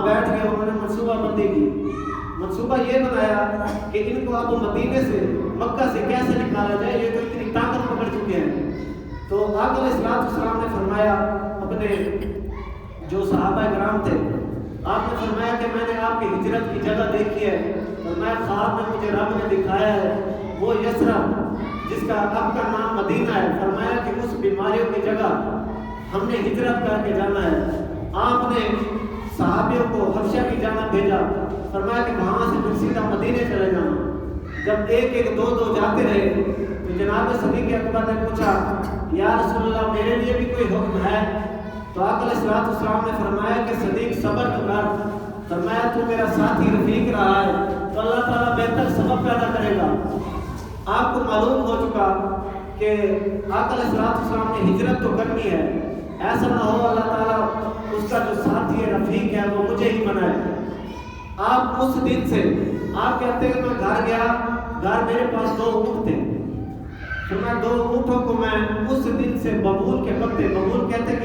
وہاں بیٹھ گئے، انہوں نے منصوبہ بندی کی، منصوبہ یہ بنایا کہ ان کو اب مدینے سے مکہ سے کیسے نکالا جائے، یہ تو اتنی طاقت پکڑ چکے ہیں۔ تو آقا علیہ السلام نے فرمایا اپنے جو صحابہ کرام تھے، آپ نے فرمایا کہ میں نے آپ کی ہجرت کی جگہ دیکھی ہے، فرمایا خواب میں مجھے رب نے دکھایا ہے وہ یثرب جس کا اب کا نام مدینہ ہے، فرمایا کہ اس بیماریوں کی جگہ ہم نے ہجرت کر کے جانا ہے۔ آپ نے صحابیوں کو حبشہ کی جانب بھیجا، فرمایا کہ وہاں سے پھر سیدھا مدینے چلے جانا۔ جب ایک ایک دو دو جاتے رہے تو جناب صدیق اکبر نے پوچھا یا رسول اللہ میرے لیے بھی کوئی حکم ہے؟ تو آقا علیہ السلام نے فرمایا کہ صدیق صبر تو کر، فرمایا تو میرا ساتھی رفیق رہا ہے تو اللہ تعالیٰ بہتر سبب پیدا کرے گا۔ آپ کو معلوم ہو چکا کہ آقا علیہ السلام نے ہجرت تو کرنی ہے، ایسا نہ ہو اللہ تعالیٰ اس کا جو ساتھی ہے رفیق ہے وہ مجھے ہی بنائے۔ آپ اس دن سے آپ کہتے ہیں میں گھر گیا، گھر میرے پاس 2 اونٹ تھے، تو میں 2 اونٹوں کو میں اس دن سے ببول کے پتے، ببول کہتے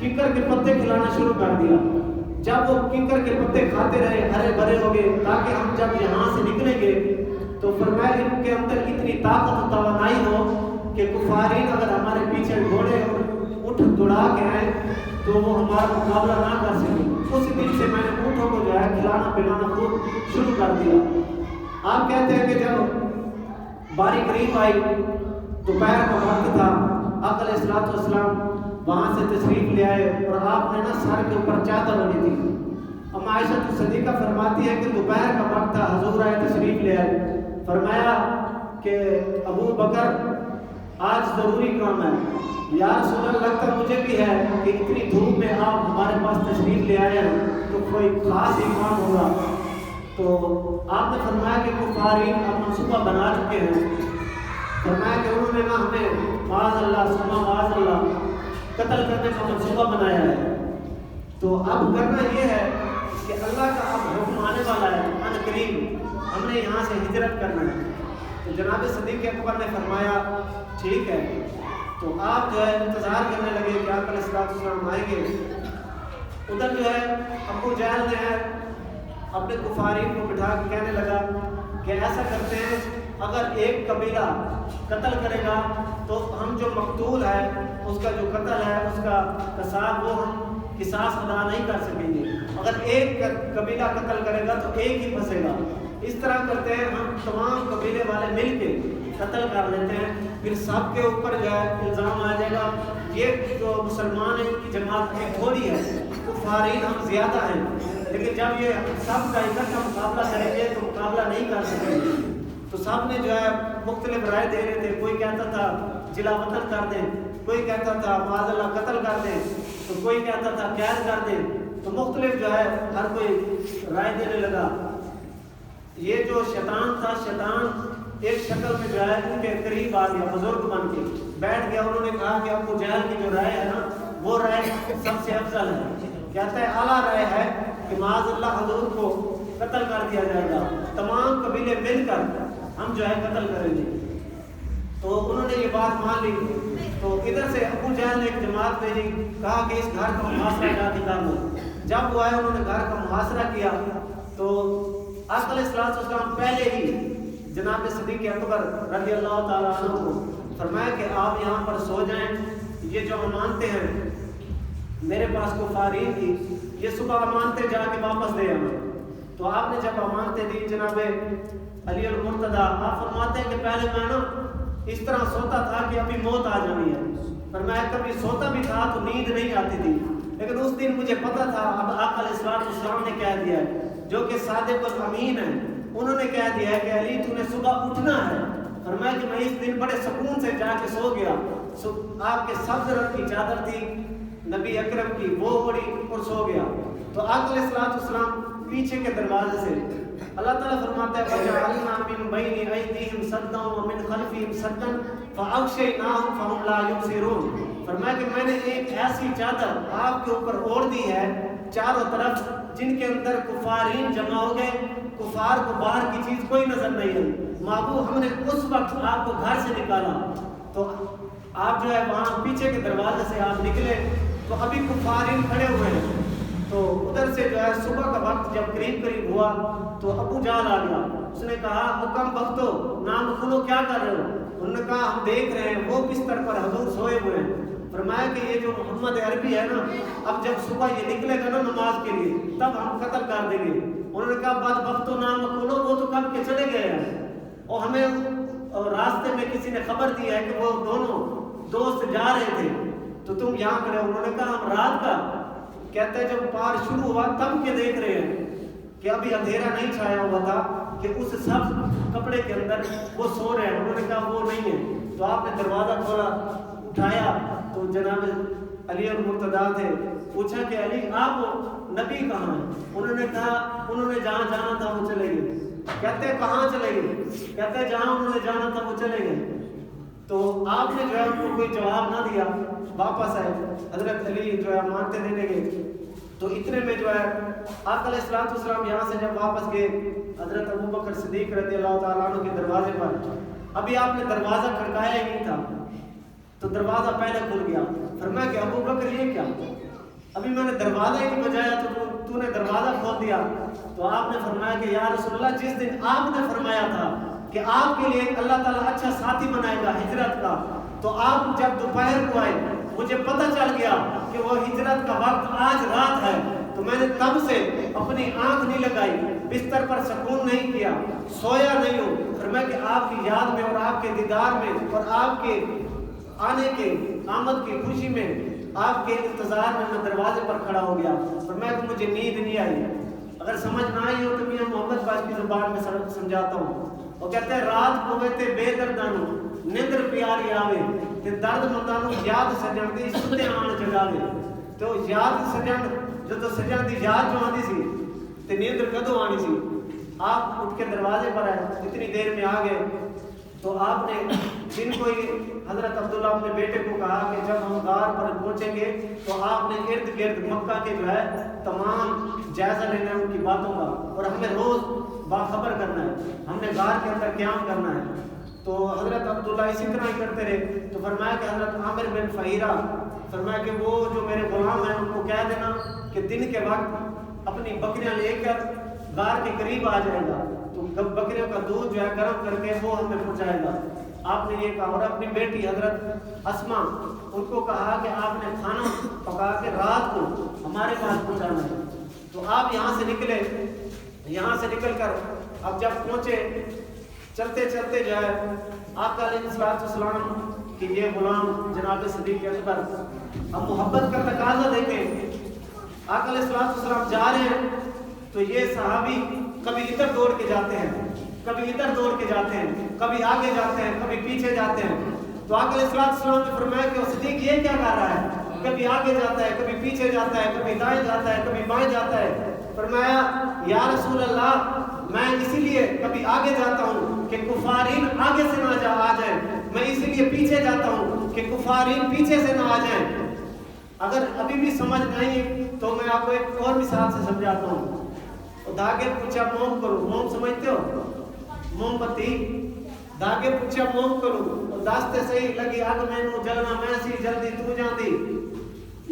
ککر کے پتے کھلانا شروع کر دیا۔ جب وہ ککر کے پتے کھاتے رہے ہرے بھرے ہو گئے تاکہ ہم جب یہاں سے نکلیں گے تو فرمایا ان کے اندر اتنی طاقت و توانائی ہو کہ کفارین اگر ہمارے پیچھے گھوڑے اور اونٹ دوڑا کے آئے تو وہ ہمارا مقابلہ نہ کر سکے۔ اس دن سے میں نے اونٹوں کو جو ہے کھلانا پلانا خوب شروع کر دیا۔ آپ کہتے ہیں کہ جب باری قریب آئی دوپہر کا وقت تھا، آقا علیہ السلام وہاں سے تشریف لے آئے اور آپ نے نا سر کے اوپر چادر اوڑھی تھی۔ اما عائشہ صدیقہ فرماتی ہے کہ دوپہر کا وقت تھا، حضور آئے تشریف لے آئے، فرمایا کہ ابو بکر آج ضروری کام ہے۔ یا رسول اللہ لگتا مجھے بھی ہے کہ اتنی دھوپ میں آپ ہمارے پاس تشریف لے آئے ہیں تو کوئی خاص ہی کام ہوگا۔ تو آپ نے فرمایا کہ کفارین اب منصوبہ بنا چکے ہیں، فرمایا کہ انہوں نے نا ہمیں معاذ اللہ ثم معاذ اللہ قتل کرنے کا منصوبہ بنایا ہے۔ تو اب کرنا یہ ہے کہ اللہ کا اب حکم آنے والا ہے ان قریب، ہم نے یہاں سے ہجرت کرنا ہے۔ تو جناب صدیق اکبر نے فرمایا ٹھیک ہے۔ تو آپ جو ہے انتظار کرنے لگے کہ آقا علیہ السلام آئیں گے۔ ادھر جو ہے ابو جہل نے اپنے کفارین کو بٹھا کے کہنے لگا کہ ایسا کرتے ہیں اگر ایک قبیلہ قتل کرے گا تو ہم جو مقتول ہے اس کا جو قتل ہے اس کا قصاص وہ ہم قصاص ادا نہیں کر سکیں گے، اگر ایک قبیلہ قتل کرے گا تو ایک ہی پھنسے گا۔ اس طرح کرتے ہیں ہم تمام قبیلے والے مل کے قتل کر لیتے ہیں، پھر سب کے اوپر جو ہے الزام آ جائے گا یہ جو مسلمان ہیں ان کی جماعت میں تھوڑی ہے، کفارین ہم زیادہ ہیں، لیکن جب یہ سب کا اکٹھا مقابلہ کریں گے تو مقابلہ نہیں کر سکیں گے۔ تو سب نے جو ہے مختلف رائے دے رہے تھے، کوئی کہتا تھا جلا وطن کر دیں، کوئی کہتا تھا معاذ اللہ قتل کر دیں، تو کوئی کہتا تھا قید کر دیں۔ تو مختلف جو ہے ہر کوئی رائے دینے لگا۔ یہ جو شیطان تھا، شیطان ایک شکل میں جو ہے ان کے قریب آ گیا، بزرگ بن کے بیٹھ گیا۔ انہوں نے کہا کہ ابو جہل کی جو رائے ہے نا وہ رائے سب سے افضل ہے، کہتا ہے اعلیٰ رائے ہے کہ معاذ اللہ حضور کو قتل کر دیا جائے گا، تمام قبیلے مل کر ہم جو ہے قتل کریں گے۔ تو انہوں نے یہ بات مان لی۔ تو ادھر سے ابو جہل نے ایک جماعت بھیجی، کہا کہ اس گھر کا محاصرہ جا کے کر لو۔ جب وہ آئے انہوں نے گھر کا محاصرہ کیا تو آقا علیہ السلام پہلے ہی جناب صدیق اکبر رضی اللہ تعالیٰ عنہ کو فرمایا کہ آپ یہاں پر سو جائیں، یہ جو امانتیں ہیں میرے پاس کفارین کی، یہ صبح امانتیں جا کے واپس دے ہمیں۔ تو آپ نے جب امانتیں دی جناب علی المرتضیٰ، آپ فرماتے ہیں کہ پہلے میں نا اس طرح سوتا تھا کہ ابھی موت آ جانی ہے، فرمایا کبھی سوتا بھی تھا تو نیند نہیں آتی تھی، لیکن اس دن مجھے پتا تھا اب آقا علیہ السلام نے کہہ دیا ہے جو کہ صادق الامین ہے، انہوں نے کہہ دیا ہے کہ علی تو نے صبح اٹھنا ہے۔ فرمایا کہ میں اس دن بڑے سکون سے جا کے سو گیا، آپ کے سبز رنگ کی چادر تھی نبی اکرم کی، وہ اوڑھی اور سو گیا۔ تو آقا علیہ السلام پیچھے کے دروازے سے اللہ تعالیٰ فرماتا ہے وَجَعَلْنَا مِن بَيْنِ أَيْدِيهِمْ سَدًّا وَمِنْ خَلْفِهِمْ سَدًّا فَأَغْشَيْنَاهُمْ فَهُمْ لَا يُبْصِرُونَ۔ فرمایا کہ میں نے ایک ایسی چادر آپ کے اوپر اوڑھ دی ہے چاروں طرف جن کے اندر کفارین جمع ہو گئے، کفار کو باہر کی چیز کوئی نظر نہیں ہے۔ محبوب ہم نے اس وقت آپ کو گھر سے نکالا تو آپ جو ہے وہاں پیچھے کے دروازے سے آپ نکلے تو ابھی کفارین کھڑے ہوئے ہیں، تو ادھر سے جو ہے صبح کا وقت جب قریب ہوا تو ابو جہل آ گیا. اس نے کہا حکم بختو نام کھلو کیا کر رہے ہو؟ انہوں نے کہا ہم دیکھ رہے ہیں وہ بستر پر حضور سوئے ہوئے ہیں. فرمایا کہ یہ جو محمد عربی ہے نا اب جب صبح یہ نکلے گا نا نماز کے لیے تب ہم قتل کر دیں گے. انہوں نے کہا بدبختو نام کھلو وہ تو کب کے چلے گئے ہیں اور ہمیں راستے میں کسی نے خبر دی ہے کہ وہ دونوں دوست جا رہے تھے تو تم یہاں کھڑے ہو. انہوں نے کہا ہم رات کا کہتے ہیں جب پار شروع ہوا تب کے دیکھ رہے ہیں کہ ابھی اندھیرا نہیں چھایا ہوا تھا کہ اس سب کپڑے کے اندر وہ سو رہے ہیں. انہوں نے کہا وہ نہیں ہے. تو آپ نے دروازہ تھوڑا اٹھایا تو جناب علی اور مرتضیٰ تھے. پوچھا کہ علی آپ نبی کہاں ہیں؟ انہوں نے کہا انہوں نے جہاں جانا تھا وہ چلے گئے. کہتے ہیں کہاں چلے گئے؟ کہتے ہیں جہاں انہوں نے جانا تھا وہ چلے گئے. تو آپ نے جو ہے ان کو کوئی جواب نہ دیا واپس آئے. حضرت علی جو ہے مانتے دینے گئے. تو اتنے میں جو ہے آقا علیہ الصلوۃ والسلام یہاں سے جب واپس گئے حضرت ابو بکر صدیق رضی اللہ تعالیٰ عنہ کے دروازے پر ابھی آپ نے دروازہ کھڑکایا ہی نہیں تھا تو دروازہ پہلے کھل گیا. فرمایا کہ ابو بکر یہ کیا؟ ابھی میں نے دروازہ ہی نہیں بجایا تو نے دروازہ کھول دیا. تو آپ نے فرمایا کہ یا رسول اللہ جس دن آپ نے فرمایا تھا کہ آپ کے لیے اللہ تعالیٰ اچھا ساتھی بنائے گا ہجرت کا تو آپ جب دوپہر کو آئے مجھے پتہ چل گیا کہ وہ ہجرت کا وقت آج رات ہے تو میں نے تب سے اپنی آنکھ نہیں لگائی, بستر پر سکون نہیں کیا, سویا نہیں ہوں. فرمایا کہ آپ کی یاد میں اور آپ کے دیدار میں اور آپ کے آنے کے آمد کی خوشی میں آپ کے انتظار میں دروازے پر کھڑا ہو گیا. فرمایا کہ مجھے نیند نہیں آئی. اگر سمجھ نہ آئی ہو تو میں محمد باز کی زبان میں سمجھاتا ہوں. وہ کہتے ہیں رات کو تے بے دردانو نیندر پیاری آوے تے درد مندانو یاد سجن دی ستے آن جگاوے. تو یاد سجن جو تو سجن دی یاد جو آندی سی تے نیندر کدو آنی سی. آپ اٹھ کے دروازے پر آئے, اتنی دیر میں آ گئے تو آپ نے جن کو حضرت عبداللہ اپنے بیٹے کو کہا کہ جب ہم غار پر پہنچیں گے تو آپ نے ارد گرد مکہ کے جو ہے تمام جائزہ لینا ہے ان کی باتوں کا اور ہمیں روز باخبر کرنا ہے, ہم نے غار کے اندر قیام کرنا ہے. تو حضرت عبداللہ اسی طرح ہی کرتے رہے. تو فرمایا کہ حضرت عامر بن فہیرہ فرمایا کہ وہ جو میرے غلام ہیں ان کو کہہ دینا کہ دن کے وقت اپنی بکریاں لے کر غار کے قریب آ جائے گا تو بکریوں کا دودھ جو ہے گرم کر کے وہ ہمیں پہنچائے گا. آپ نے یہ کہا. اور اپنی بیٹی حضرت اسما ان کو کہا کہ آپ نے کھانا پکا کے رات کو ہمارے پاس پہنچانا ہے. تو آپ یہاں سے نکلے, یہاں سے نکل کر اب جب پہنچے چلتے چلتے جو ہے آقا علیہ الصلوۃ والسلام کہ یہ غلام جناب صدیق اکبر اب محبت کا تقاضا دیکھیں. آقا علیہ الصلوۃ والسلام جا رہے ہیں تو یہ صحابی کبھی ادھر دوڑ کے جاتے ہیں, کبھی ادھر دوڑ کے جاتے ہیں, کبھی آگے جاتے ہیں, کبھی پیچھے جاتے ہیں. تو آقا علیہ الصلوۃ والسلام نے فرمایا کہ صدیق یہ کیا کر رہا ہے؟ کبھی آگے جاتا ہے, کبھی پیچھے جاتا ہے, کبھی دائیں جاتا ہے, کبھی بائیں جاتا ہے. فرمایا یا رسول اللہ میں اسی لیے کبھی آگے جاتا ہوں کہ کفارین آگے سے نہ آ جائیں, میں اسی لیے پیچھے جاتا ہوں کہ کفارین پیچھے سے نہ آ جائیں. اگر ابھی بھی سمجھ نہیں تو میں آپ کو ایک اور مثال سے سمجھاتا ہوں. دھاگے پوچھا موم کرو, موم سمجھتے ہو موم بتی, دھاگے پوچھا موم کرو اور داستے صحیح لگی آگ میں نو جلنا میں سی جلدی تو جاندی,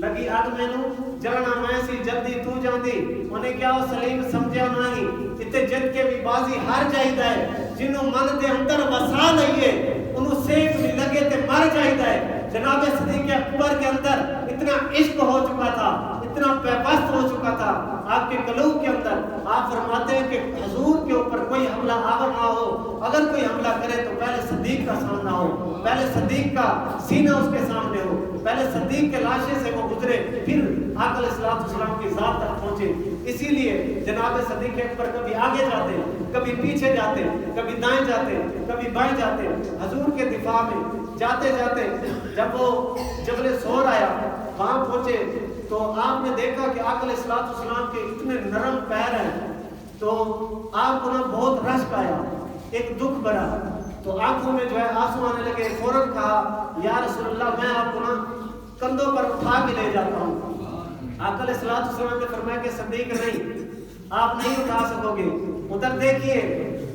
لگی آگ میں نو جلنا میں سی جلدی تو جاندی. انہیں کیا وہ سلیم سمجھا نہیں اتنے جد کے بھی بازی ہر جائیدہ ہے جنہوں من دے اندر وسا لئیے انہوں سیک بھی لگے تے مر جائیدہ ہے. جناب صدیق اکبر کے اندر اتنا عشق ہو چکا تھا, اتنا پیوست ہو چکا تھا آپ کے قلوب کے اندر. آپ فرماتے ہیں کہ حضور کے اوپر کوئی حملہ آور نہ ہو, اگر کوئی حملہ کرے تو پہلے صدیق کا سامنا ہو, پہلے صدیق کا سینہ اس کے سامنے ہو, پہلے صدیق کے لاشے سے وہ گزرے, پھر آقا علیہ الصلوۃ والسلام کی ذات تک پہنچے. اسی لیے جناب صدیق اکبر کبھی آگے جاتے, کبھی پیچھے جاتے, کبھی دائیں جاتے, کبھی بائیں جاتے. حضور کے دفاع میں جاتے جاتے جب وہ جبل سور آیا وہاں پہنچے تو آپ نے دیکھا کہ آقا علیہ الصلوۃ والسلام کے اتنے نرم پیر ہیں تو آپ کو نا بہت رشک آیا, ایک دکھ بھرا. تو آنکھوں میں جو ہے آنسو آنے لگے. فوراً کہا یا رسول اللہ میں آپ کو نا کندھوں پر اٹھا کے لے جاتا ہوں. آقا علیہ الصلوۃ والسلام نے فرمایا کہ صدیق نہیں, آپ نہیں اٹھا سکو گے. ادھر دیکھیے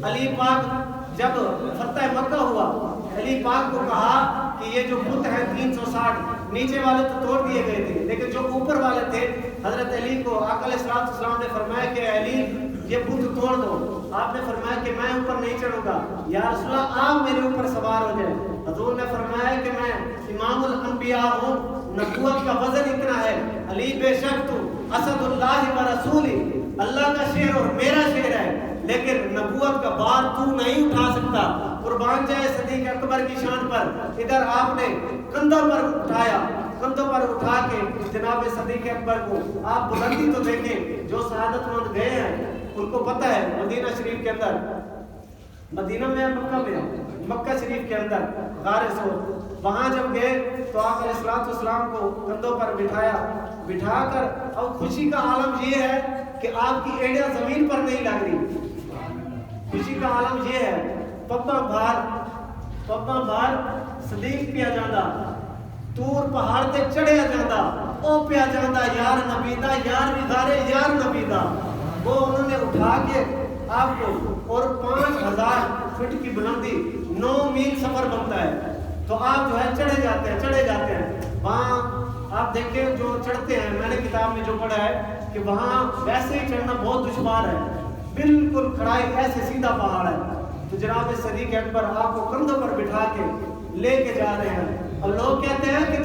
علی پاک جب فتح مکہ ہوا علی پاک کو کہا کہ یہ جو بت ہیں 360 نیچے والے تو توڑ دیے گئے تھے لیکن جو اوپر والے تھے حضرت علی کو آقا علیہ السلام نے فرمایا کہ علی یہ بت توڑ دو. آپ نے فرمایا کہ میں اوپر نہیں چڑھوں گا. یا رسول اللہ آپ میرے اوپر سوار ہو جائے. حضور نے فرمایا کہ میں امام الانبیاء ہوں, نبوت کا وزن اتنا ہے. علی بے شک تو اسد اللہ و رسولی, اللہ کا شیر اور میرا شیر ہے, لیکن نبوت کا بار تو نہیں اٹھا سکتا. قربان جائے صدیق اکبر کی شان پر. ادھر آپ نے کندھوں پر اٹھایا, کندھوں پر اٹھا کے جناب صدیق اکبر کو آپ بلندی تو دیکھیں. جو سعادت مند گئے ہیں ان کو پتہ ہے مدینہ شریف کے اندر, مدینہ میں مکہ میں, مکہ شریف کے اندر غار سور, وہاں جب گئے تو آقا علیہ السلام کو کندھوں پر بٹھا کر, اور خوشی کا عالم یہ ہے کہ آپ کی ایڑیاں زمین پر نہیں لگ رہی. خوشی کا عالم یہ ہے, پپا بھار صدیق پیا جاندہ, تور پہاڑ تے چڑھیا جاندہ, او پیا جاندہ یار نبی دا, یار بھی دارے یار نبی دا. وہ انہوں نے اٹھا کے آپ کو, اور 5000 فٹ کی بلندی 9 میل سفر بنتا ہے. تو آپ جو ہے چڑھے جاتے ہیں. وہاں آپ دیکھیں جو چڑھتے ہیں, میں نے کتاب میں جو پڑھا ہے کہ وہاں ویسے ہی چڑھنا بہت دشوار ہے, بالکل کھڑائی ایسے سیدھا پہاڑ ہے. تو جناب صدیق اکبر آپ کو کندھوں پر بٹھا کے لے کے جا رہے ہیں, اور لوگ کہتے ہیں کہ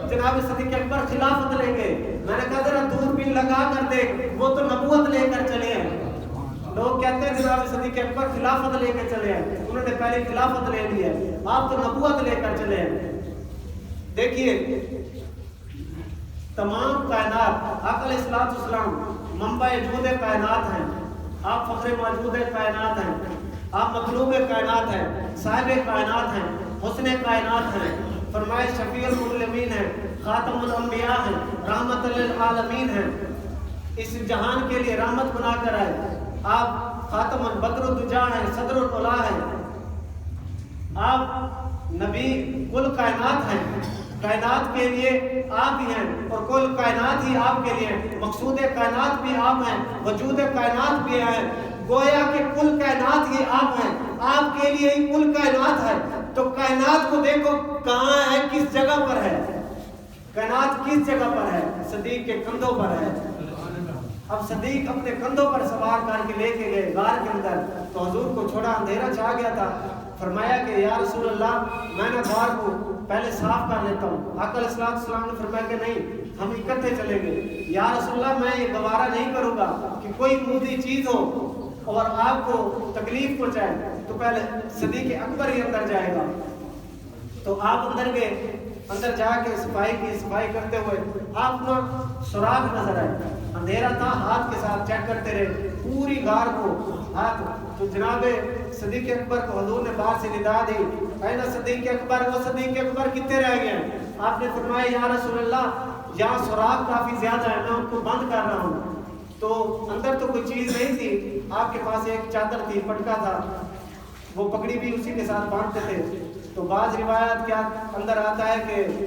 جناب صدیق اکبر خلافت لیں گے. میں نے کہا ذرا دوربین لگا کر دیکھ, وہ تو نبوت لے کر چلے ہیں. لوگ کہتے ہیں جناب صدیق اکبر خلافت لے کے چلے ہیں, انہوں نے پہلے خلافت لے لی ہے, آپ تو نبوت لے کر چلے ہیں. دیکھیے تمام کائنات, آقا علیہ السلام منبع وجود کائنات ہیں, آپ فخر موجود کائنات ہیں, آپ مخلوق کائنات ہیں, صاحب کائنات ہیں, حسن کائنات ہیں, فرمائے شفیع المسلمین ہیں, خاتم الانبیاء ہیں, رحمت للعالمین ہیں, اس جہان کے لیے رحمت بنا کر آئے. آپ خاتم البدر الدجا ہیں, صدر العلا ہیں, آپ نبی کل کائنات ہیں, کائنات کے لیے آپ ہی ہیں, اور کل کائنات ہی آپ کے لیے ہیں. مقصود کائنات بھی آپ ہیں, وجود کائنات بھی ہیں, گویا کہ کل کائنات ہی آپ ہیں, آپ کے لیے ہی کل کائنات ہے. تو کائنات کو دیکھو کہاں ہے, کس جگہ پر ہے, کائنات کس جگہ پر ہے, صدیق کے کندھوں پر ہے. اب صدیق اپنے کندھوں پر سوار کر کے لے کے گئے غار کے اندر. تو حضور کو چھوڑا, اندھیرا چھا گیا تھا. فرمایا کہ یا رسول اللہ میں نے غار کو پہلے صاف کر لیتا ہوں. آقا علیہ السلام نے فرمایا کہ نہیں, ہم اکٹھے چلیں گے. یا رسول اللہ میں یہ گوارا نہیں کروں گا کہ کوئی مودی چیز ہو اور آپ کو تکلیف پہنچائے, تو پہلے صدیق اکبر ہی اندر جائے گا. تو آپ اندر گئے, اندر جا کے صفائی کرتے ہوئے آپ کو سراغ نظر آئے, اندھیرا تھا, ہاتھ کے ساتھ چیک کرتے رہے پوری غار کو ہاتھ. تو جناب صدیق اکبر کو حضور نے باہر سے ندا دی, اے نا صدیق اکبر, وہ صدیق اکبر کتنے رہ گئے ہیں. آپ نے فرمایا یا رسول اللہ یہاں سراغ کافی زیادہ ہے, میں ان کو بند کر رہا ہوں. تو اندر تو کوئی چیز نہیں تھی, آپ کے پاس ایک چادر تھی, پٹکا تھا, وہ پگڑی بھی اسی کے ساتھ باندھتے تھے. تو بعض روایات کیا اندر آتا ہے کہ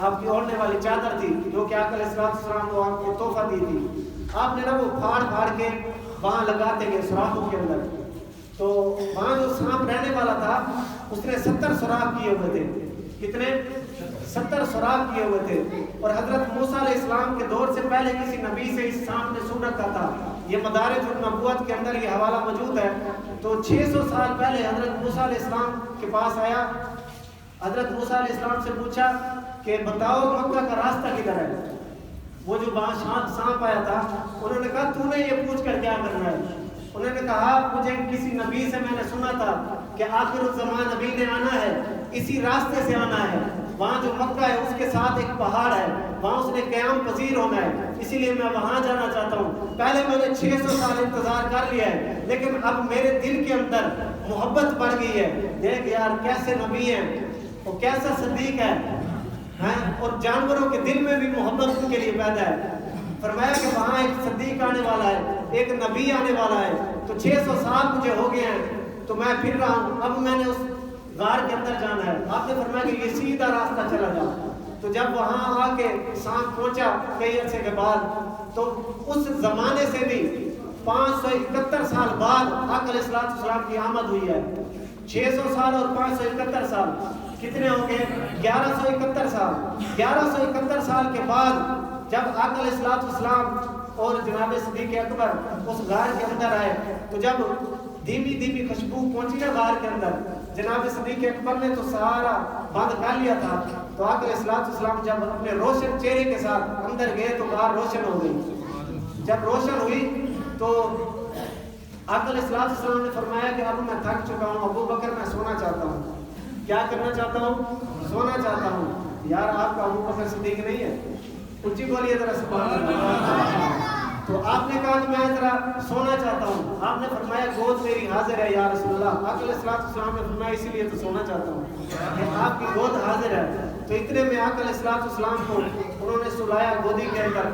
آپ کی اوڑھنے والی چادر تھی جو کہ آقا علیہ السلام کو آپ کو تحفہ دی تھی. آپ نے نا وہ پھاڑ کے وہاں لگاتے گئے سوراخوں کے اندر. تو وہاں جو سانپ رہنے والا تھا اس نے 70 سوراخ کیے ہوئے تھے. کتنے؟ 70 سوراخ کیے ہوئے تھے. اور حضرت موسیٰ علیہ السلام کے دور سے پہلے کسی نبی سے اس سانپ نے سن رکھا تھا. یہ مدارج النبوت کے اندر یہ حوالہ موجود ہے. تو 600 سال پہلے حضرت موسیٰ علیہ السلام کے پاس آیا. حضرت موسیٰ علیہ السلام سے پوچھا کہ بتاؤ مکہ کا راستہ کدھر ہے. وہ جو وہاں سانپ آیا تھا انہوں نے کہا تو نے یہ پوچھ کر کیا کرنا ہے. انہوں نے کہا مجھے کسی نبی سے میں نے سنا تھا کہ آخر الزمان نبی نے آنا ہے, اسی راستے سے آنا ہے. وہاں جو مکہ ہے اس کے ساتھ ایک پہاڑ ہے, وہاں اس نے قیام پذیر ہونا ہے, اسی لیے میں وہاں جانا چاہتا ہوں. پہلے میں نے 600 سال انتظار کر لیا ہے, لیکن اب میرے دل کے اندر محبت بڑھ گئی ہے. دیکھ یار کیسے نبی ہیں, اور کیسا صدیق ہے, اور جانوروں کے دل میں بھی محبت ان کے لیے پیدا ہے. فرمایا کہ وہاں ایک صدیق آنے والا ہے, ایک نبی آنے والا ہے. تو 600 سال مجھے ہو گئے ہیں, تو میں پھر رہا ہوں, اب میں نے اس غار کے اندر جانا ہے. آپ نے فرمایا کہ یہ سیدھا راستہ چلا جا. تو جب وہاں آ کے سانپ پہنچا کئی عرصے کے بعد, تو اس زمانے سے بھی 571 سال بعد آقا علیہ السلام کی آمد ہوئی ہے. 600 سال اور 571 سال کتنے ہوں گے؟ 1171 سال. 1171 سال کے بعد جب آقا علیہ السلام اور جناب صدیق اکبر اس غار کے اندر آئے تو جب دھیمی دھیمی خوشبو پہنچی نا غار کے اندر، جناب صدیق اکبر نے تو سارا بند کر لیا تھا، تو آقا علیہ السلام جب اپنے روشن چہرے کے ساتھ اندر گئے تو غار روشن ہو گئی۔ جب روشن ہوئی تو آقا علیہ السلام نے فرمایا کہ اب میں تھک چکا ہوں، ابو بکر میں سونا چاہتا ہوں۔ کیا کرنا چاہتا ہوں؟ سونا چاہتا ہوں۔ یار آپ کا ابو بکر صدیق نہیں ہے؟ اونچی بولیے ذرا سبحان اللہ۔ تو آپ نے کہا کہ میں ذرا سونا چاہتا ہوں۔ آپ نے فرمایا گود میری حاضر ہے یا رسول اللہ۔ آقا علیہ السلام نے فرمایا اسی لیے تو سونا چاہتا ہوں کہ آپ کی گود حاضر ہے۔ تو اتنے میں آقا علیہ السلام کو انہوں نے سلایا گودی کے اندر۔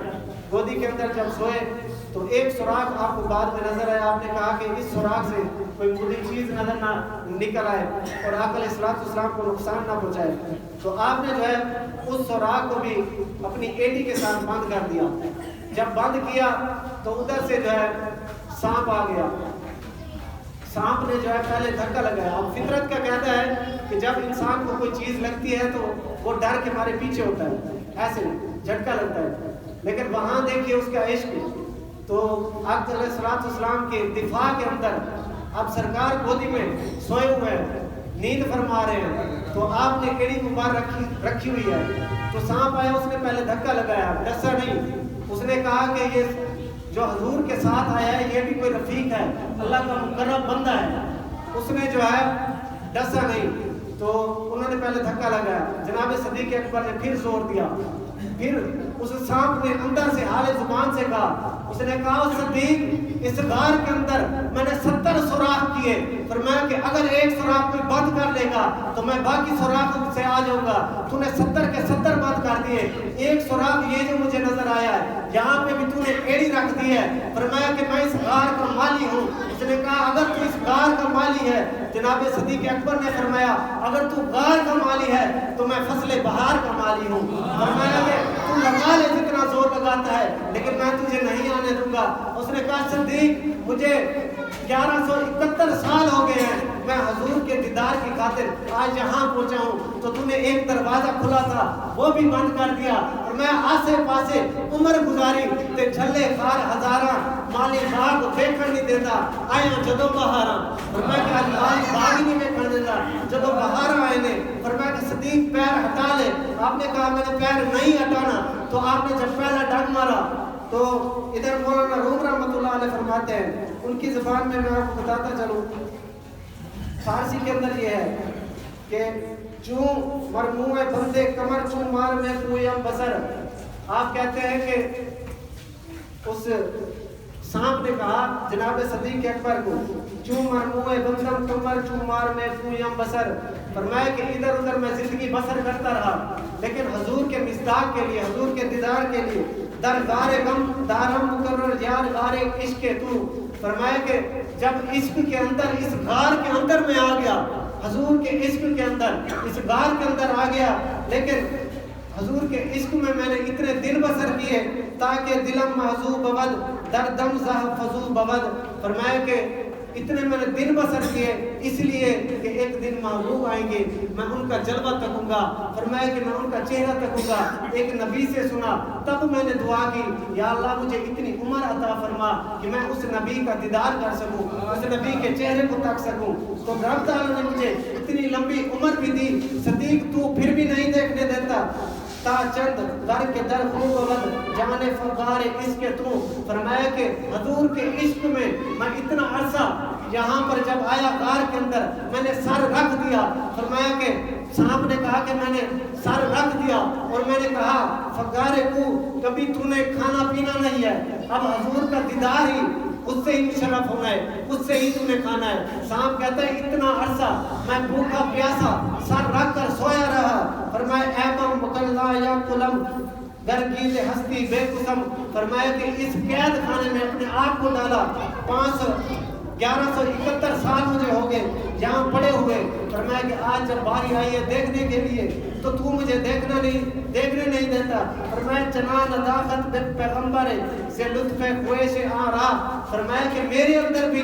گودی کے اندر جب سوئے تو ایک سوراخ آپ کو بعد میں نظر آیا، آپ نے کہا کہ اس سوراخ سے کوئی بری چیز نظر نہ نکل آئے اور آقا علیہ السلام کو نقصان نہ پہنچائے۔ تو آپ نے جو ہے اس سوراخ کو بھی اپنی ایڑی کے ساتھ بند کر دیا۔ جب بند کیا تو ادھر سے جو ہے سانپ آ گیا۔ سانپ نے جو ہے پہلے دھکا لگایا۔ اب فطرت کا کہتا ہے کہ جب انسان کو کوئی چیز لگتی ہے تو وہ ڈر کے مارے پیچھے ہوتا ہے، ایسے جھٹکا لگتا ہے، لیکن وہاں دیکھیے اس کا عشق۔ تو آقا علیہ السلام کے دفاع کے اندر اب سرکار گودی میں سوئے ہوئے ہیں، نیند فرما رہے ہیں، تو آپ نے ایڑی مبارک رکھی ہوئی ہے۔ تو سانپ آیا، اس نے پہلے دھکا لگایا، ڈسا نہیں۔ اس نے کہا کہ یہ جو حضور کے ساتھ آیا ہے یہ بھی کوئی رفیق ہے، اللہ کا مقرب بندہ ہے۔ اس نے جو ہے ڈسا نہیں، تو انہوں نے پہلے دھکا لگایا۔ جناب صدیق اکبر نے پھر زور دیا، پھر اس سانپ نے اندر سے حال زبان سے کہا، اس نے کہا صدیق اس غار کے اندر میں نے 70 سوراخ کیے، فرمایا کہ اگر ایک سوراخ کوئی بند کر لے گا تو میں باقی سوراخ سے آ جاؤں گا، تو نے 70 کے 70 بند کر دیے، ایک سوراخ یہ جو مجھے نظر آیا ہے یہاں پہ بھی تو نے ایڑی رکھ دی ہے، فرمایا کہ میں اس غار کا مالی ہوں۔ اس نے کہا اگر تو اس غار کا مالی ہے، جناب صدیق اکبر نے فرمایا اگر تو غار کا مالی ہے تو میں فصل بہار کا مالی ہوں۔ فرمایا کہ تو لگا لے جتنا زور لگاتا ہے لیکن میں تجھے نہیں آنے دوں گا۔ اس نے کہا صدیق مجھے 1171 سال ہو گئے ہیں، میں حضور کے دیدار کی خاطر آج یہاں پہنچا ہوں، تو نے ایک دروازہ کھلا تھا وہ بھی بند کر دیا، اور میں آسے پاسے عمر گزاری تے جھلے خار ہزاراں مالی باغ دیکھن نہیں دیتا آیا جدو بہاراں۔ فرمایا کہ آج مالی باغ ہی نہیں دیکھن دیتا جدو بہاراں آئے نے۔ فرمایا کہ صدیق پیر ہٹا لے، آپ نے کہا میں نے پیر نہیں ہٹانا، تو آپ نے جب پہلا ڈگ مارا تو ادھر مولانا روم رحمۃ اللہ علیہ فرماتے ہیں، ان کی زبان میں آپ کو بتاتا چلوں، فارسی کے اندر یہ ہے کہ چوں مرموع بندے کمر چوں مار میں پویم بسر۔ آپ کہتے ہیں کہ اس سانپ نے کہا جناب صدیق اکبر کو چوں مرموع بندم کمر چوں مار میں پویم بسر، فرمایا کہ ادھر ادھر میں زندگی بسر کرتا رہا لیکن حضور کے مصداق کے لیے، حضور کے دیدار کے لیے در غار غم دارم مقرر یار غار عشق تو۔ فرمایا کہ جب عشق کے اندر اس غار کے اندر میں آ گیا، حضور کے عشق کے اندر اس غار کے اندر آ گیا، لیکن حضور کے عشق میں نے اتنے دن بسر کیے تاکہ دلم محضوب بود در دم زہ فضو بود۔ فرمایا کہ اتنے میں نے دن بسر کیے اس لیے کہ ایک دن محبوب آئیں گے، میں ان کا جلوہ تکوں گا، فرمایا کہ میں ان کا چہرہ تکوں گا۔ ایک نبی سے سنا تب میں نے دعا کی یا اللہ مجھے اتنی عمر عطا فرما کہ میں اس نبی کا دیدار کر سکوں، اس نبی کے چہرے کو تک سکوں۔ تو رب تعالیٰ نے مجھے اتنی لمبی عمر بھی دی۔ صدیق تو پھر بھی نہیں دیکھنے دیتا تا چند در کے در خوب ود جانے فقار عشق تو۔ فرمایا کہ حضور کے عشق میں اتنا عرصہ یہاں پر جب آیا غار کے اندر میں نے سر رکھ دیا۔ فرمایا کہ سانپ نے کہا کہ میں نے سر رکھ دیا اور میں نے کہا فقار کو کبھی تو نے کھانا پینا نہیں ہے، اب حضور کا دیدار ہی اس سے ہی مشرف ہونا ہے، اس سے ہی تو نے کھانا ہے۔ سانپ کہتا ہے اتنا عرصہ میں بھوکا پیاسا سر رکھ کر سویا رہا۔ فرمایا ایبم مکلا یا قلم گرگیز ہستی بے قسم۔ فرمایا کہ اس قید خانے میں اپنے آپ کو ڈالا، 1171 سال مجھے ہو گئے یہاں پڑے ہوئے۔ فرمایا کہ آج جب باری آئی ہے دیکھنے کے لیے تو تو مجھے دیکھنے نہیں دیتا۔ فرمایا چنان نداخت پیغمبر سے لطف خویش آ رہا۔ فرمایا کہ میرے اندر بھی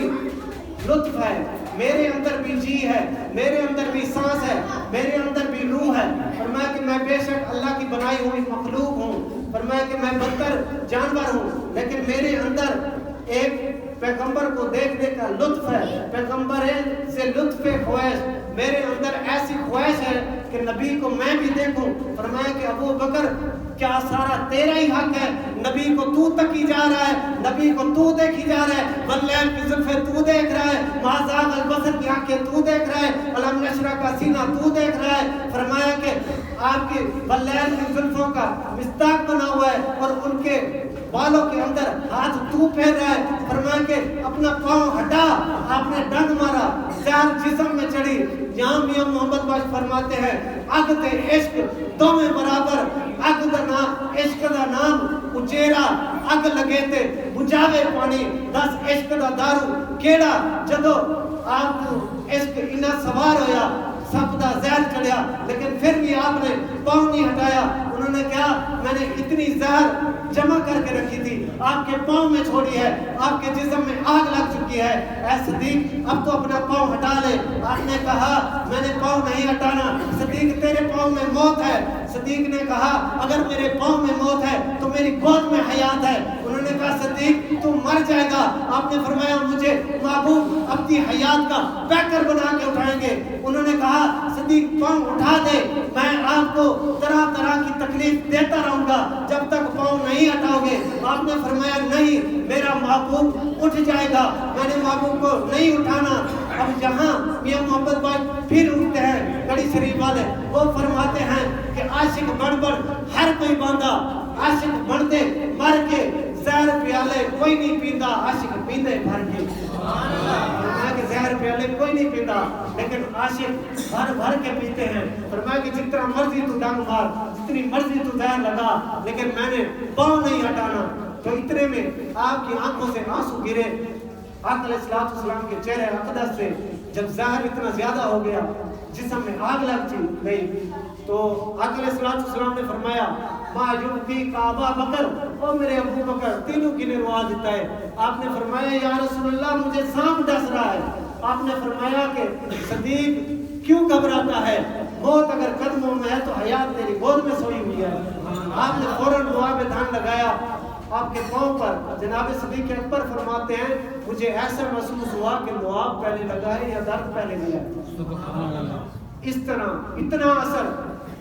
لطف ہے، میرے اندر بھی جی ہے، میرے اندر بھی سانس ہے، میرے اندر بھی روح ہے۔ فرمایا کہ میں بے شک اللہ کی بنائی ہوئی مخلوق ہوں۔ فرمایا کہ میں بدتر جانور ہوں لیکن میرے اندر ایک پیغمبر کو دیکھنے کا لطف ہے، پیغمبر سے لطف خواہش، میرے اندر ایسی خواہش ہے کہ نبی کو میں بھی دیکھوں۔ فرمایا کہ ابو بکر کیا سارا تیرا ہی حق ہے؟ نبی کو تو تکی جا رہا ہے، نبی کو تو دیکھی جا رہا ہے، واللیل کی زلفیں تو دیکھ رہا ہے، ما زاغ البصر کی آنکھیں تو دیکھ رہا ہے، الم نشرح کا سینہ تو دیکھ رہا ہے۔ فرمایا کہ آپ کی واللیل کی زلفوں کا مصداق بنا ہوا ہے اور ان کے بالوں کے اندر ہاتھ تو پھیر رہا ہے۔ فرمایا کہ اپنا پاؤں ہٹا، آپ نے ڈنگ مارا، زہر جسم میں چڑھی۔ یہاں میاں محمد باش فرماتے ہیں اگ تے عشق دوویں برابر، اگ دا نام عشق دا نام اچیرا، اگ لگے تے بجاوے پانی، دس عشق دا دارو کیڑا۔ جدو آپ کو عشق انہا سوار ہویا، سب دا زہر چڑھیا، لیکن پھر بھی آپ نے پاؤں نہیں ہٹایا۔ انہوں نے کہا میں نے اتنی زہر جمع کر کے رکھی تھی، آپ کے پاؤں میں چھوڑی ہے، آپ کے جسم میں آگ لگ چکی ہے، اے صدیق اب تو اپنا پاؤں ہٹا لے۔ آپ نے کہا میں نے پاؤں نہیں ہٹانا، صدیق تیرے پاؤں میں موت ہے۔ صدیق نے کہا اگر میرے پاؤں میں موت ہے تو میری گود میں حیات ہے۔ انہوں نے کہا صدیق تو مر جائے گا۔ آپ نے فرمایا مجھے محبوب اپنی حیات کا پیکر بنا کے اٹھائیں گے۔ انہوں نے کہا صدیق پاؤں اٹھا دے، میں آپ کو طرح طرح کی تکلیف دیتا رہوں گا جب تک پاؤں نہیں ہٹاؤ گے۔ آپ نے فرمایا نہیں، میرا محبوب اٹھ جائے گا، میں نے محبوب کو نہیں اٹھانا۔ اب جہاں میاں محمد باش پھر اٹھتے ہیں گڑی شریف والے، وہ فرماتے ہیں کہ عاشق بڑھ بڑھ ہر کوئی باندھا، عاشق بڑھتے مر کے زہر پیالے کوئی نہیں پیندا، عاشق پیندے بھر کے۔ فرمایا کہ زہر پیالے کوئی نہیں پیندا لیکن عاشق بھر بھر کے پیتے ہیں۔ فرمایا کہ جتنا مرضی تو ڈنگ مار، جتنی مرضی تو زہر لگا، لیکن میں نے پاؤں نہیں ہٹانا۔ تو اتنے میں آپ کی آنکھوں سے آنسو گرے۔ آقا علیہ السلام کے چہرے اقدس سے جب زہر اتنا زیادہ ہو گیا، جسم میں آگ لگ گئی، تو آقا علیہ السلام نے فرمایا ما یبکی کا ابا بکر، او میرے ابو بکر تینوں کی نے روا دیتا ہے۔ آپ نے فرمایا یا رسول اللہ مجھے سانپ ڈس رہا ہے۔ آپ نے فرمایا کہ صدیق کیوں گھبراتا ہے؟ موت اگر قدموں میں ہے تو حیات تیری گود میں سوئی ہوئی ہے۔ آپ نے فوراً دعا میں دھیان لگایا آپ کے پاؤں پر۔ جناب صدیق اکبر فرماتے ہیں مجھے ایسا محسوس ہوا کہ لعاب پہلے لگا ہے یا درد پہلے لیا ہے۔ اس طرح اتنا اثر۔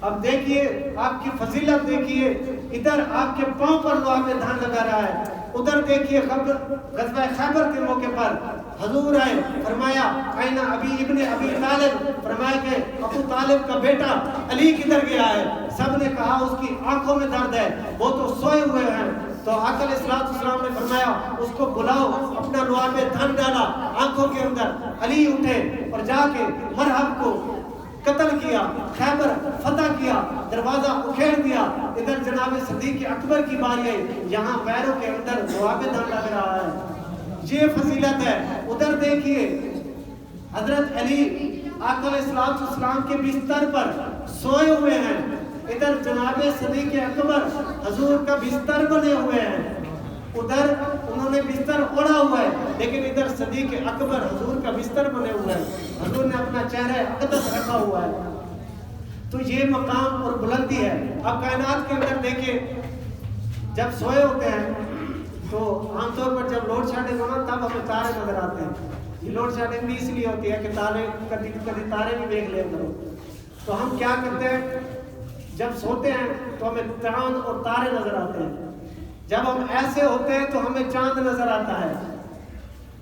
اب دیکھیے آپ کی فضیلت دیکھیے، ادھر آپ کے پاؤں پر لعاب میں دھیان لگا رہا ہے، ادھر دیکھیے غزوہ خیبر کے موقع پر حضور آئے، فرمایا آئینہ ابن ابی طالب، فرمایا کہ ابو طالب کا بیٹا علی کدھر گیا ہے؟ سب نے کہا اس کی آنکھوں میں درد ہے، وہ تو سوئے ہوئے ہیں۔ تو آقا علیہ السلام نے فرمایا اس کو بلاؤ، اپنا لعاب میں دھن ڈالا آنکھوں کے اندر۔ علی اٹھے اور جا کے مرحب کو قتل کیا، خیبر فتح کیا، دروازہ اکھیڑ دیا۔ ادھر جناب صدیق اکبر کی باری ہے، یہاں پیروں کے اندر لعاب میں دھن لگ رہا ہے، یہ فضیلت ہے۔ ادھر دیکھیے حضرت علی آقا علیہ السلام کے بستر پر سوئے ہوئے ہیں، ادھر جناب صدیق اکبر حضور کا بستر بنے ہوئے ہیں، ادھر انہوں نے بستر اوڑھا ہوا ہے، لیکن ادھر صدیق اکبر حضور کا بستر بنے ہوئے ہیں، حضور نے اپنا چہرہ اقدس رکھا ہوا ہے۔ تو یہ مقام اور بلندی ہے۔ اب کائنات کے اندر دیکھیں جب سوئے ہوتے ہیں تو عام طور پر جب لوڈ شیڈنگ ہونا تب ہمیں تارے نظر آتے ہیں۔ یہ لوڈ شیڈنگ بھی اس لیے ہوتی ہے کہ کبھی تارے بھی دیکھ لیں کرو۔ تو ہم کیا کرتے ہیں جب سوتے ہیں تو ہمیں چاند اور تارے نظر آتے ہیں، جب ہم ایسے ہوتے ہیں تو ہمیں چاند نظر آتا ہے،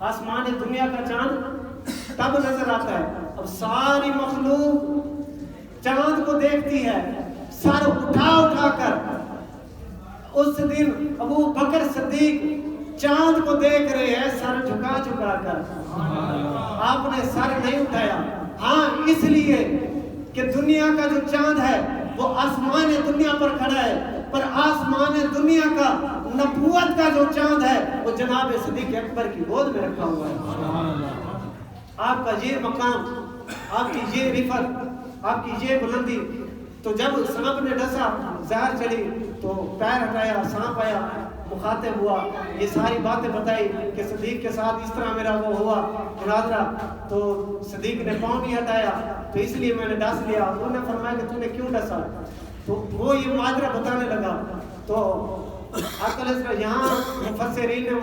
آسمان دنیا کا چاند تب نظر آتا ہے۔ اب ساری مخلوق چاند کو دیکھتی ہے سر اٹھا اٹھا کر۔ اس دن ابو بکر صدیق چاند کو دیکھ رہے ہیں سر جھکا جھکا کر، آپ نے سر نہیں اٹھایا۔ ہاں اس لیے کہ دنیا کا جو چاند ہے وہ آسمان دنیا پر کھڑا ہے، پر آسمان دنیا کا نبوت کا جو چاند ہے وہ جناب صدیق اکبر کی گود میں رکھا ہوا ہے۔ آپ کا یہ مقام، آپ کی یہ رفت، آپ کی یہ بلندی۔ تو جب سانپ نے ڈسا، زہر چلی تو پیر ہٹایا، سانپ آیا، مخاطب ہوا، یہ ساری باتیں بتائی کہ صدیق کے ساتھ اس طرح میرا وہ ہوا مناظرہ، تو صدیق نے پاؤں نہیں ہٹایا تو اس لیے میں نے ڈس لیا۔ انہوں نے فرمایا کہ تو نے کیوں ڈسا؟ تو وہ یہ معاذرہ بتانے لگا تو آقا علیہ السلام یہاں مفسرین نے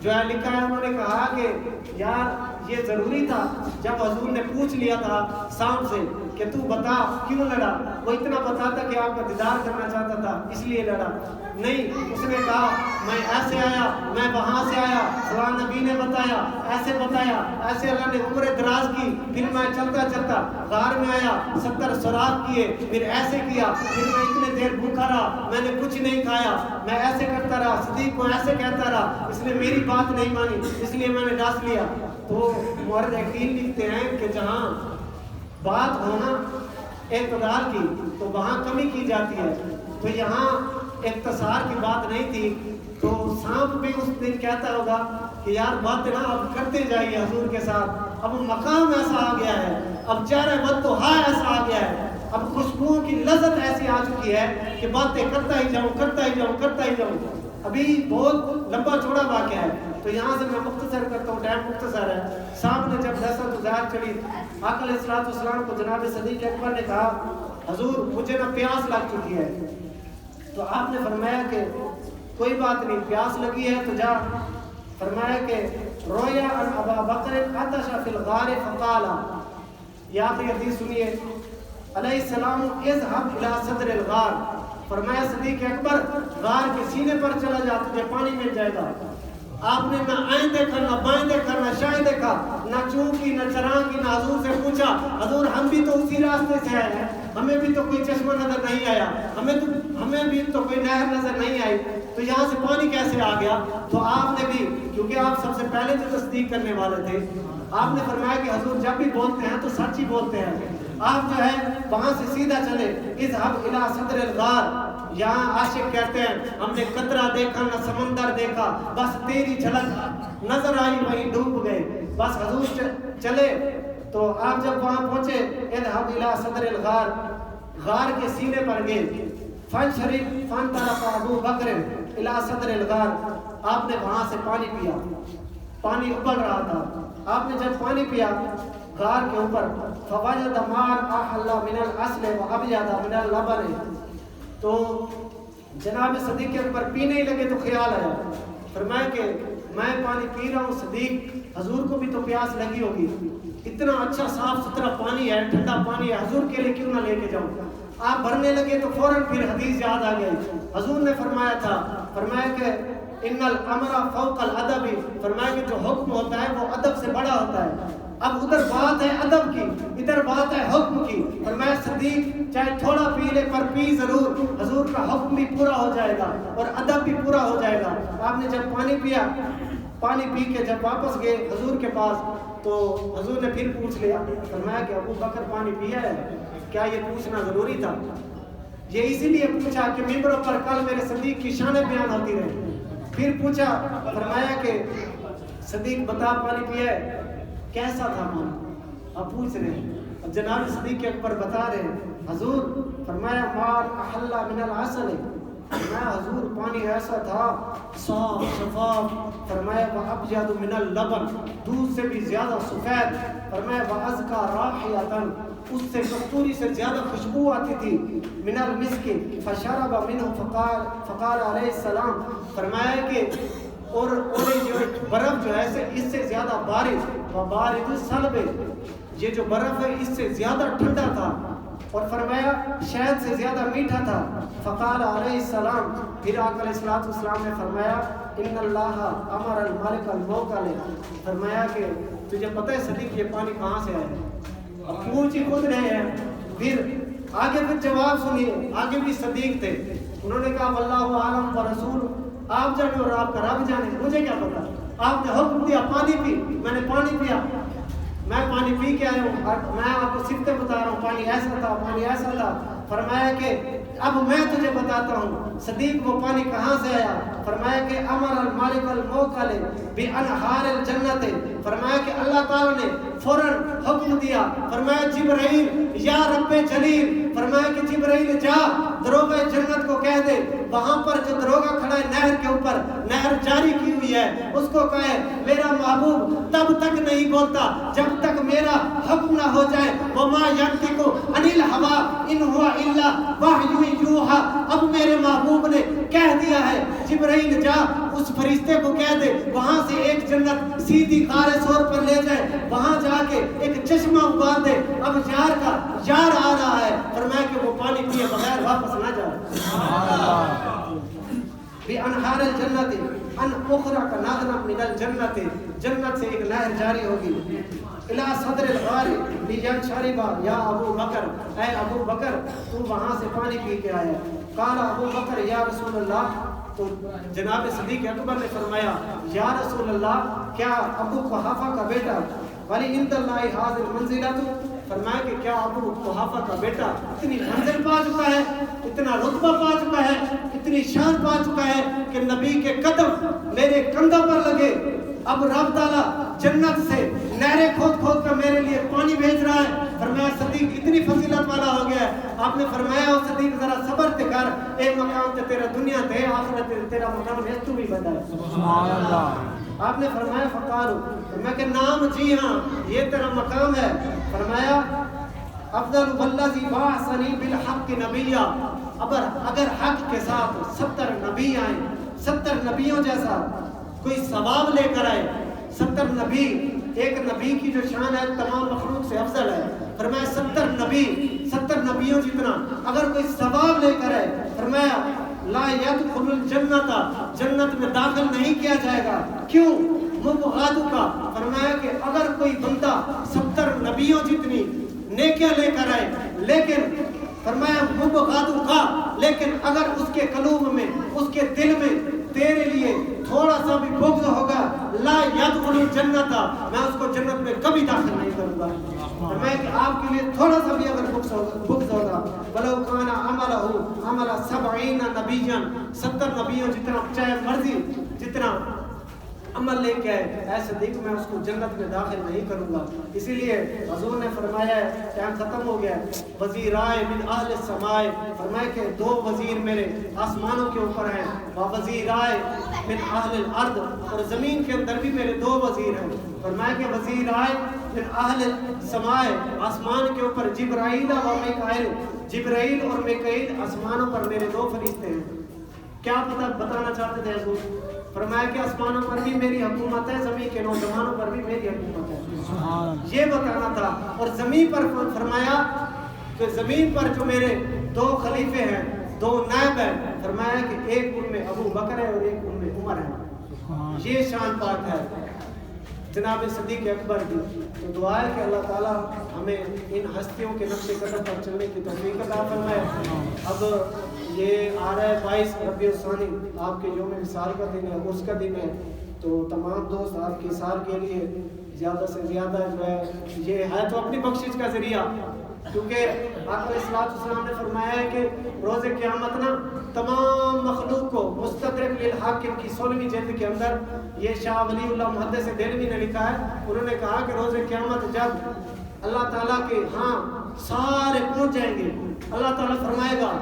جو ہے لکھا ہے، انہوں نے کہا کہ یار یہ ضروری تھا جب حضور نے پوچھ لیا تھا سام سے کہ تو بتا کیوں لڑا، وہ اتنا بتاتا کہ آپ کا دیدار کرنا چاہتا تھا اس لیے لڑا نہیں، اس نے کہا میں ایسے آیا، میں وہاں سے آیا، فلاں نبی نے بتایا، ایسے اللہ نے عمر دراز کی، پھر میں چلتا چلتا غار میں آیا، 70 سوراخ کیے، پھر ایسے کیا، پھر میں اتنے دیر بھوکا رہا، میں نے کچھ نہیں کھایا، میں ایسے کرتا رہا، صدیق کو ایسے کہتا رہا، اس نے میری بات نہیں مانی، اس لیے میں نے ڈاس لیا۔ تو مورخین لکھتے ہیں کہ جہاں بات ہونا اعتدال کی تو وہاں کمی کی جاتی ہے، تو یہاں اختصار کی بات نہیں تھی، تو سانپ بھی اس دن کہتا ہوگا کہ یار بات نا اب کرتے جائیے حضور کے ساتھ، اب مقام ایسا آ گیا ہے، اب چہرہ بد تو ہاں ایسا آ گیا ہے، اب خوشبوؤں کی لذت ایسی آ چکی ہے کہ باتیں کرتا ہی جاؤں۔ ابھی بہت لمبا چوڑا واقعہ ہے، تو یہاں سے میں مختصر کرتا ہوں، ٹائم مختصر ہے۔ صاحب نے جب دہشت ظاہر چڑھی، آقا علیہ السلام کو جناب صدیق اکبر نے کہا حضور مجھے نا پیاس لگ چکی ہے، تو آپ نے فرمایا کہ کوئی بات نہیں، پیاس لگی ہے تو جا۔ فرمایا کہ رویا ان ابا بکر عطش فی الغار فقال، یا آخری حدیث سنیے، علیہ السلام اذهب الى صدر الغار، فرمایا صدیق اکبر غار کے سینے پر چلا جا، تجھے پانی مل جائے گا۔ آپ نے نہ آئیں دیکھا، نہ بائیں دیکھا، نہ شائیں دیکھا، نہ چون کی، نہ چران کی، نہ حضور سے پوچھا حضور ہم بھی تو اسی راستے سے آئے ہیں، ہمیں بھی تو کوئی چشمہ نظر نہیں آیا، ہمیں بھی تو کوئی نہر نظر نہیں آئی، تو یہاں سے پانی کیسے آ گیا؟ تو آپ نے بھی، کیونکہ آپ سب سے پہلے جو تصدیق کرنے والے تھے، آپ نے فرمایا کہ حضور جب بھی بولتے ہیں تو سچ ہی بولتے ہیں، آپ جو ہے وہاں سے سیدھا چلے، اذهب الى صدر الغار۔ یہاں عاشق کہتے ہیں ہم نے قطرہ دیکھا نہ سمندر دیکھا، بس تیری جھلک نظر آئی وہیں ڈوب گئے، بس حضور چلے۔ تو آپ جب وہاں پہنچے، اذهب الى صدر الغار، غار کے سینے پر گئے، فانطلق ابو بکر الى صدر الغار، آپ نے وہاں سے پانی پیا، پانی ابل رہا تھا، آپ نے جب پانی پیا غار کے اوپر، فوجد ماء احل من الاصل وابيض من اللبن، تو جناب صدیق اکبر پینے ہی لگے تو خیال آیا، فرمایا کہ میں پانی پی رہا ہوں، صدیق حضور کو بھی تو پیاس لگی ہوگی، اتنا اچھا صاف ستھرا پانی ہے، ٹھنڈا پانی ہے، حضور کے لیے کیوں نہ لے کے جاؤں۔ آپ بھرنے لگے تو فوراً پھر حدیث یاد آ گئی، حضور نے فرمایا تھا، فرمایا کہ ان الامر فوق الادب، فرمایا کہ جو حکم ہوتا ہے وہ ادب سے بڑا ہوتا ہے۔ اب ادھر بات ہے ادب کی، ادھر بات ہے حکم کی، فرمایا صدیق چاہے تھوڑا پی لے پر پی ضرور، حضور کا حکم بھی پورا ہو جائے گا اور ادب بھی پورا ہو جائے گا۔ آپ نے جب پانی پیا، پانی پی کے جب واپس گئے حضور کے پاس، تو حضور نے پھر پوچھ لیا، فرمایا کہ ابو بکر پانی پیا ہے؟ کیا یہ پوچھنا ضروری تھا؟ یہ اسی لیے پوچھا کہ ممبروں پر کل میرے صدیق کی شانیں بیان ہوتی رہے۔ پھر پوچھا، فرمایا کہ صدیق بتا پانی پیا ہے؟ کیسا تھا پانی؟ اب پوچھ رہے ہیں، اب جناب صدیق اکبر بتا رہے ہیں، حضور فرمایا مار احل من العسل، فرمایا حضور پانی ایسا تھا صاف شفاف، فرمایا وابیض من اللبن، دودھ سے بھی زیادہ سفید، فرمایا وازکا رائحۃ، اس سے کستوری سے زیادہ خوشبو آتی تھی، من المسک فشرب منه فقال علیہ السلام، فرمایا کہ اور جو برف جو ہے اس سے زیادہ بارد و بارد الصلب، یہ جو برف ہے اس سے زیادہ ٹھنڈا تھا، اور فرمایا شہد سے زیادہ میٹھا تھا۔ فقال علیہ السلام، پھر آقا علیہ السلام نے فرمایا ان اللہ امر الملک الموکل، فرمایا کہ تجھے پتہ ہے صدیق یہ پانی کہاں سے آیا؟ اب پوچھ ہی خود رہے ہیں، پھر آگے پھر جواب سنیے، آگے بھی صدیق تھے، انہوں نے کہا واللہ عالم ورسول، آپ جانے اور آپ کا رب جانے، مجھے کیا پتا، آپ نے حکم دیا پانی پی، میں نے پانی پیا، میں پانی پی کے آیا ہوں، میں آپ کو صفتیں بتا رہا ہوں، پانی ایسا تھا، پانی ایسا تھا۔ فرمایا کہ اب میں تجھے بتاتا ہوں صدیق وہ پانی کہاں سے آیا، فرمایا کہ امر المالک الموکل بانہار الجنت، فرمایا کہ اللہ تعالیٰ نے فوراً حکم دیا، فرمایا جبرائیل یا رب جلیل، فرمایا کہ جبرائیل جا دروغہ جنت کو کہہ دے، وہاں پر جو دروغہ کھڑا ہے نہر کے اوپر، نہر جاری کی ہوئی ہے، اس کو کہے میرا محبوب تب تک نہیں بولتا جب تک میرا حکم نہ ہو جائے وما ینطق عن الہوا ان ہوا الا وحی یوحی. اب میرے محبوب نے کہہ دیا ہے جبرائیل جا اس فرشتے کو کہہ دے وہاں سے ایک جنت سیدھی غار ثور پر لے جائے, وہاں جا کے ایک چشمہ ابال دے. اب یار کا یار آ رہا ہے, فرمایا کہ وہ پانی پیے بغیر واپس نہ جائے. بِأَنْهَارِ الْجَنَّةِ أَنْ أُخْرَقَ نَهْرًا مِنَ الْجَنَّةِ, جنت سے ایک نہر جاری ہوگی. إِلَى صَدْرِ الْغَارِ لِيَنْشَرِبَ یا ابو بکر, اے ابو بکر تو وہاں سے پانی پی کے آیا. قال ابو بکر یا رسول اللہ, تو جناب صدیق اکبر نے فرمایا یا رسول اللہ کیا ابو قحافہ کا بیٹا ولی عند اللہ ھذ المنزلۃ, فرمایا کہ کیا ابو قحافہ کا بیٹا اتنی منزل پا چکا ہے, اتنا رتبہ پا چکا ہے, اتنی شان پا چکا ہے کہ نبی کے قدم میرے کندھوں پر لگے. اب رب تعالیٰ جنت سے نہریں کھود کھود کر میرے لیے پانی بھیج رہا ہے. فرمایا صدیق اتنی فضیلت والا ہو گیا ہے. آپ نے فرمایا صدیق ذرا صبر تے کر, ایک مقام تے تیرا دنیا تے آخرت تیرا مقام ہے, تو بھی بدا ہے. سبحان اللہ. آپ نے فرمایا فقالو, فرمایا کہ نام جی ہاں یہ تیرا مقام ہے. فرمایا افضل والذی بعثنی بالحق نبیا, اگر حق کے ساتھ 70 نبی آئیں, 70 نبیوں جیسا کوئی ثواب لے کر آئے. 70 نبی, ایک نبی کی جو شان ہے تمام مخلوق سے افضل ہے. فرمایا 70 نبی, 70 نبیوں جتنا اگر کوئی ثواب لے کر آئے, فرمایا لا يدخل الجنت, جنت میں داخل نہیں کیا جائے گا. کیوں؟ مبغاض کا. فرمایا کہ اگر کوئی بندہ 70 نبیوں جتنی نیکیاں لے کر آئے, لیکن فرمایا مبغاض کا, لیکن اگر اس کے قلوب میں, اس کے دل میں تیرے لیے تھوڑا سا بھی بغض ہوگا, لا يدخل الجنت, میں اس کو جنت میں کبھی داخل نہیں کروں گا. فرمایا کہ آپ کے لیے تھوڑا سا بھی اگر بغض ہوگا, ولو کان عملہ عمل 70 نبیا, 70 نبیوں جتنا چاہے مرضی جتنا عمل لے کے آئے, اے صدیق میں اس کو جنت میں داخل نہیں کروں گا. اسی لیے حضور نے فرمایا ہے, ٹائم ختم ہو گیا, وزیرائے من اہل السماء, فرمایا کہ 2 وزیر میرے آسمانوں کے اوپر ہیں, وزیرائے من اہل الارض, اور زمین کے اندر بھی میرے 2 وزیر ہیں. فرمایا کہ وزیرائے من اہل السماء, آسمان کے اوپر جبرائیل و میکائیل, جبرائیل اور میکائیل آسمانوں پر میرے 2 فرشتے ہیں. کیا بتانا چاہتے تھے حضور؟ فرمایا کہ آسمانوں پر بھی میری حکومت ہے, زمین کے نوجوانوں پر بھی میری حکومت ہے, یہ بتانا تھا. اور زمین پر فرمایا کہ زمین پر جو میرے 2 خلیفے ہیں, 2 نائب ہیں, فرمایا کہ ایک ان میں ابو بکر ہے اور ایک ان میں عمر ہے. یہ شان پاک ہے جناب صدیق اکبر کی. تو دعا ہے کہ اللہ تعالیٰ ہمیں ان ہستیوں کے نقش قدم پر چلنے کی توفیق عطا فرمائے. اب یہ آ رہا ہے 22 ربیع الثانی, آپ کے یوم وصال کا دن ہے, اس کا دن ہے. تو تمام دوست آپ کی سال کے لیے زیادہ سے زیادہ جو ہے, یہ ہے تو اپنی بخشش کا ذریعہ, کیونکہ آقا علیہ السلام نے فرمایا ہے کہ روز قیامت نا تمام مخلوق کو مستدرک للحاکم کی 16ویں جلد کے اندر, یہ شاہ ولی اللہ محدث دہلوی نے لکھا ہے, انہوں نے کہا کہ روز قیامت جب اللہ تعالیٰ کے ہاں سارے پہنچ جائیں گے, اللہ تعالیٰ فرمائے گا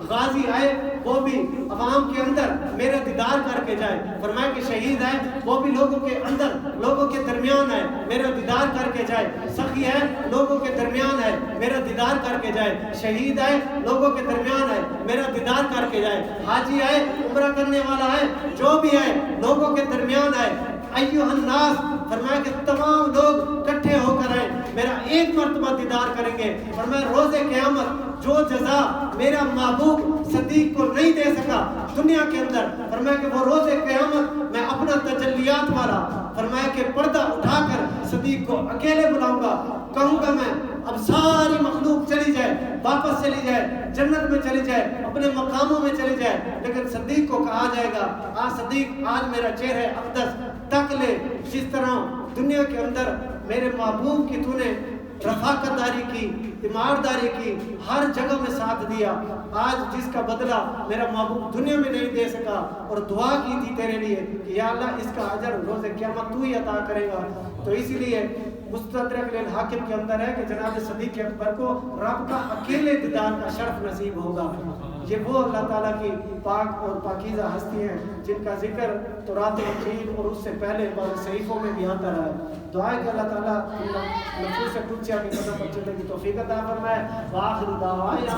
غازی آئے وہ بھی عوام کے اندر میرا دیدار کر کے جائے. فرمایا کہ شہید آئے وہ بھی لوگوں کے اندر, لوگوں کے درمیان آئے, میرا دیدار کر کے جائے. سخی ہے لوگوں کے درمیان ہے, میرا دیدار کر کے جائے. شہید آئے لوگوں کے درمیان ہے, میرا دیدار کر کے جائے. حاجی آئے, عمرہ کرنے والا ہے, جو بھی ہے لوگوں کے درمیان آئے. ایھا الناس, فرمایا کہ تمام لوگ اکٹھے ہو کر آئے, میرا ایک مرتبہ دیدار کریں گے. فرمایا روز قیامت جو جزا میرا محبوب صدیق کو نہیں دے سکا دنیا کے اندر, فرمایا کہ وہ روز قیامت میں اپنا تجلیات والا, فرمایا کہ پردہ اٹھا کر صدیق کو اکیلے بلاؤں گا. کہوں گا میں اب ساری مخلوق چلی جائے, واپس چلی جائے, جنت میں چلی جائے, اپنے مقاموں میں چلی جائے, لیکن صدیق کو کہا جائے گا صدیق آج میرا چہرہ اقدس تک لے, جس طرح دنیا کے اندر میرے محبوب کی تو نے رفاقت داری کی, تیمارداری کی, ہر جگہ میں ساتھ دیا, آج جس کا بدلہ میرا محبوب دنیا میں نہیں دے سکا, اور دعا کی تھی تیرے لیے کہ یا اللہ اس کا اجر روز قیامت تو ہی عطا کرے گا. تو اسی لیے مستدرک للحاکم کے اندر ہے کہ جناب صدیق اکبر کو رب کا اکیلے دیدار کا شرف نصیب ہوگا. یہ وہ اللہ تعالیٰ کی پاک اور پاکیزہ ہستی ہیں جن کا ذکر تورات و انجیل اور اس سے پہلے صحیفوں میں بھی آتا رہا ہے. دعا ہے کہ اللہ تعالیٰ نفوس سے کچھ کے قدم پر چلنے کی توفیق عطا فرمائے. وآخر دعوانا